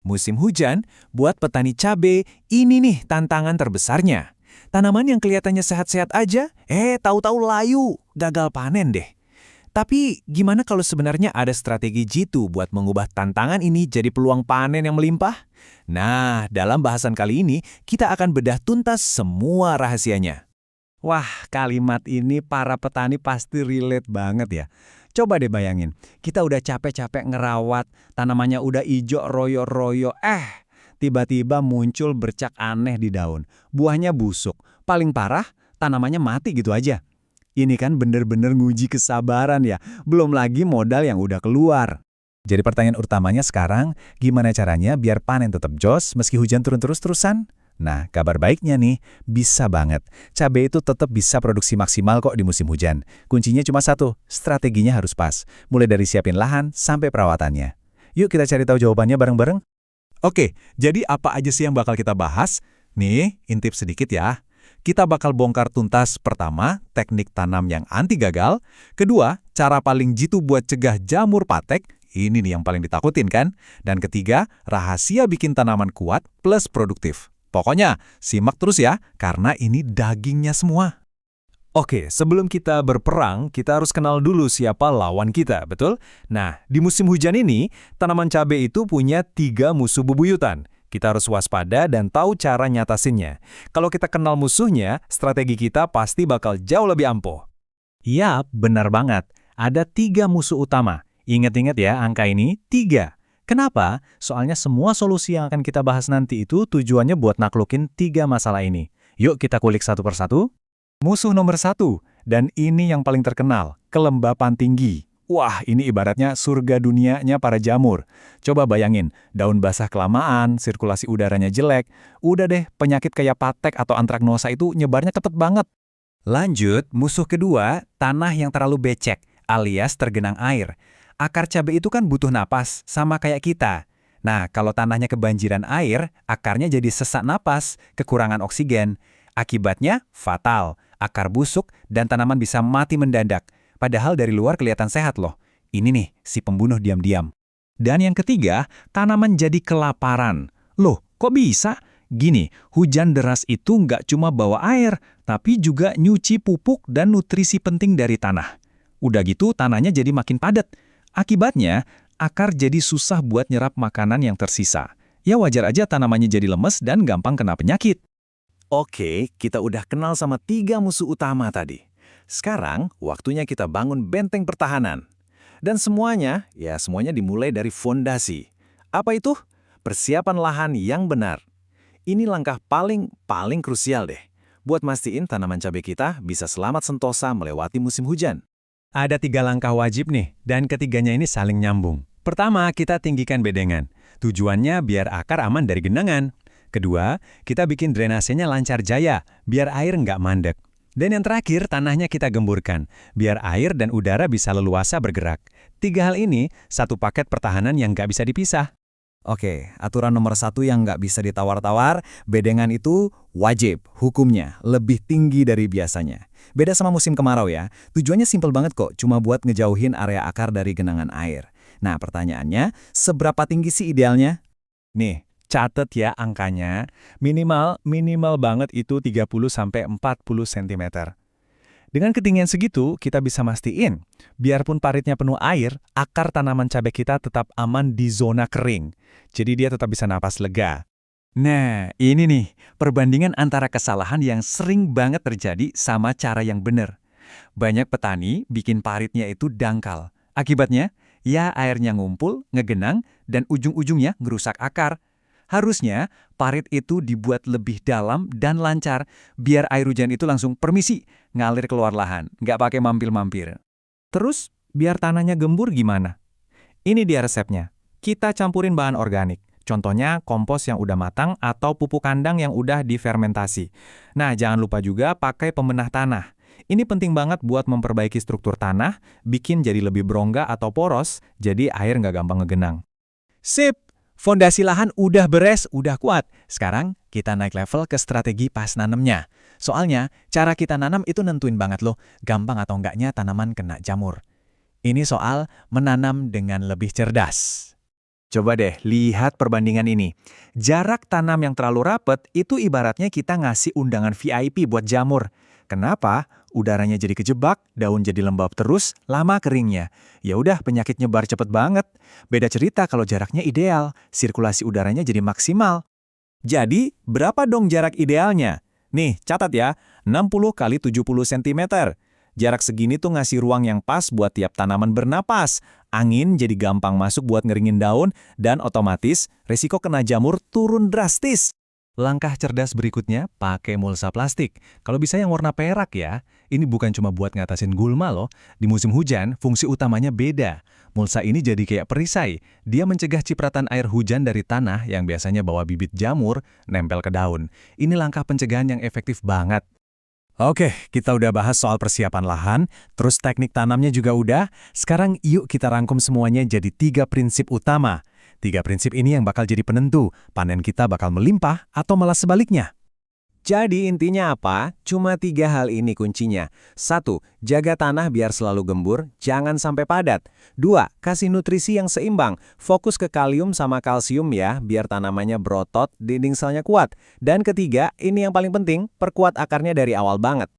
musim hujan, buat petani cabai, ini nih tantangan terbesarnya. Tanaman yang kelihatannya sehat-sehat aja, tahu-tahu layu, gagal panen deh. Tapi gimana kalau sebenarnya ada strategi jitu buat mengubah tantangan ini jadi peluang panen yang melimpah? Nah, dalam bahasan kali ini, kita akan bedah tuntas semua rahasianya. Wah, kalimat ini para petani pasti relate banget ya. Coba deh bayangin, kita udah capek-capek ngerawat, tanamannya udah ijo royo-royo, tiba-tiba muncul bercak aneh di daun. Buahnya busuk, paling parah, tanamannya mati gitu aja. Ini kan bener-bener nguji kesabaran ya, belum lagi modal yang udah keluar. Jadi pertanyaan utamanya sekarang, gimana caranya biar panen tetap jos meski hujan turun terus-terusan? Nah, kabar baiknya nih, bisa banget. Cabai itu tetap bisa produksi maksimal kok di musim hujan. Kuncinya cuma satu, strateginya harus pas. Mulai dari siapin lahan sampai perawatannya. Yuk kita cari tahu jawabannya bareng-bareng. Oke, jadi apa aja sih yang bakal kita bahas? Nih, intip sedikit ya. Kita bakal bongkar tuntas pertama, teknik tanam yang anti gagal. Kedua, cara paling jitu buat cegah jamur patek. Ini nih yang paling ditakutin kan? Dan ketiga, rahasia bikin tanaman kuat plus produktif. Pokoknya, simak terus ya, karena ini dagingnya semua. Oke, sebelum kita berperang, kita harus kenal dulu siapa lawan kita, betul? Nah, di musim hujan ini, tanaman cabai itu punya 3 musuh bebuyutan. Kita harus waspada dan tahu cara nyatasinnya. Kalau kita kenal musuhnya, strategi kita pasti bakal jauh lebih ampuh. Iya, benar banget. Ada 3 musuh utama. Ingat-ingat ya, angka ini 3. Kenapa? Soalnya semua solusi yang akan kita bahas nanti itu tujuannya buat naklukin 3 masalah ini. Yuk kita kulik satu persatu. Musuh nomor 1, dan ini yang paling terkenal, kelembapan tinggi. Wah, ini ibaratnya surga dunianya para jamur. Coba bayangin, daun basah kelamaan, sirkulasi udaranya jelek, udah deh penyakit kayak patek atau antraknosa itu nyebarnya cepet banget. Lanjut, musuh kedua, tanah yang terlalu becek, alias tergenang air. Akar cabai itu kan butuh napas, sama kayak kita. Nah, kalau tanahnya kebanjiran air, akarnya jadi sesak napas, kekurangan oksigen. Akibatnya fatal, akar busuk, dan tanaman bisa mati mendadak. Padahal dari luar kelihatan sehat loh. Ini nih, si pembunuh diam-diam. Dan yang ketiga, tanaman jadi kelaparan. Loh, kok bisa? Gini, hujan deras itu nggak cuma bawa air, tapi juga nyuci pupuk dan nutrisi penting dari tanah. Udah gitu, tanahnya jadi makin padat. Akibatnya, akar jadi susah buat nyerap makanan yang tersisa. Ya wajar aja tanamannya jadi lemes dan gampang kena penyakit. Oke, kita udah kenal sama 3 musuh utama tadi. Sekarang, waktunya kita bangun benteng pertahanan. Dan semuanya dimulai dari fondasi. Apa itu? Persiapan lahan yang benar. Ini langkah paling krusial deh. Buat mastiin tanaman cabai kita bisa selamat sentosa melewati musim hujan. Ada 3 langkah wajib nih, dan ketiganya ini saling nyambung. Pertama, kita tinggikan bedengan. Tujuannya biar akar aman dari genangan. Kedua, kita bikin drainasenya lancar jaya, biar air nggak mandek. Dan yang terakhir, tanahnya kita gemburkan, biar air dan udara bisa leluasa bergerak. 3 hal ini, satu paket pertahanan yang nggak bisa dipisah. Oke, aturan nomor 1 yang nggak bisa ditawar-tawar, bedengan itu wajib, hukumnya lebih tinggi dari biasanya. Beda sama musim kemarau ya, tujuannya simpel banget kok, cuma buat ngejauhin area akar dari genangan air. Nah pertanyaannya, seberapa tinggi sih idealnya? Nih, catet ya angkanya, minimal banget itu 30-40 cm. Dengan ketinggian segitu, kita bisa mastiin, biarpun paritnya penuh air, akar tanaman cabai kita tetap aman di zona kering. Jadi dia tetap bisa napas lega. Nah, ini nih, perbandingan antara kesalahan yang sering banget terjadi sama cara yang benar. Banyak petani bikin paritnya itu dangkal. Akibatnya, ya airnya ngumpul, ngegenang, dan ujung-ujungnya ngerusak akar. Harusnya, parit itu dibuat lebih dalam dan lancar, biar air hujan itu langsung permisi, ngalir keluar lahan, nggak pakai mampir-mampir. Terus, biar tanahnya gembur gimana? Ini dia resepnya. Kita campurin bahan organik. Contohnya, kompos yang udah matang atau pupuk kandang yang udah difermentasi. Nah, jangan lupa juga pakai pembenah tanah. Ini penting banget buat memperbaiki struktur tanah, bikin jadi lebih berongga atau poros, jadi air nggak gampang ngegenang. Sip! Fondasi lahan udah beres, udah kuat. Sekarang kita naik level ke strategi pas nanemnya. Soalnya, cara kita nanam itu nentuin banget loh, gampang atau enggaknya tanaman kena jamur. Ini soal menanam dengan lebih cerdas. Coba deh lihat perbandingan ini. Jarak tanam yang terlalu rapat itu ibaratnya kita ngasih undangan VIP buat jamur. Kenapa? Udaranya jadi kejebak, daun jadi lembab terus, lama keringnya. Ya udah, penyakit nyebar cepet banget. Beda cerita kalau jaraknya ideal, sirkulasi udaranya jadi maksimal. Jadi, berapa dong jarak idealnya? Nih, catat ya, 60 kali 70 cm. Jarak segini tuh ngasih ruang yang pas buat tiap tanaman bernapas. Angin jadi gampang masuk buat ngeringin daun, dan otomatis risiko kena jamur turun drastis. Langkah cerdas berikutnya, pakai mulsa plastik. Kalau bisa yang warna perak ya. Ini bukan cuma buat ngatasin gulma loh. Di musim hujan, fungsi utamanya beda. Mulsa ini jadi kayak perisai. Dia mencegah cipratan air hujan dari tanah yang biasanya bawa bibit jamur nempel ke daun. Ini langkah pencegahan yang efektif banget. Oke, kita udah bahas soal persiapan lahan, terus teknik tanamnya juga udah. Sekarang yuk kita rangkum semuanya jadi 3 prinsip utama. 3 prinsip ini yang bakal jadi penentu, panen kita bakal melimpah atau malah sebaliknya. Jadi intinya apa? Cuma 3 hal ini kuncinya. 1. Jaga tanah biar selalu gembur, jangan sampai padat. 2. Kasih nutrisi yang seimbang, fokus ke kalium sama kalsium ya, biar tanamannya berotot, dinding selnya kuat. Dan ketiga, ini yang paling penting, perkuat akarnya dari awal banget.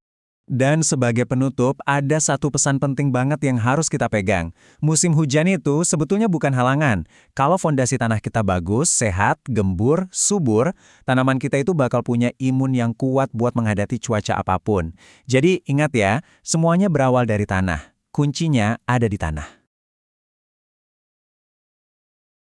Dan sebagai penutup, ada satu pesan penting banget yang harus kita pegang. Musim hujan itu sebetulnya bukan halangan. Kalau fondasi tanah kita bagus, sehat, gembur, subur, tanaman kita itu bakal punya imun yang kuat buat menghadapi cuaca apapun. Jadi ingat ya, semuanya berawal dari tanah. Kuncinya ada di tanah.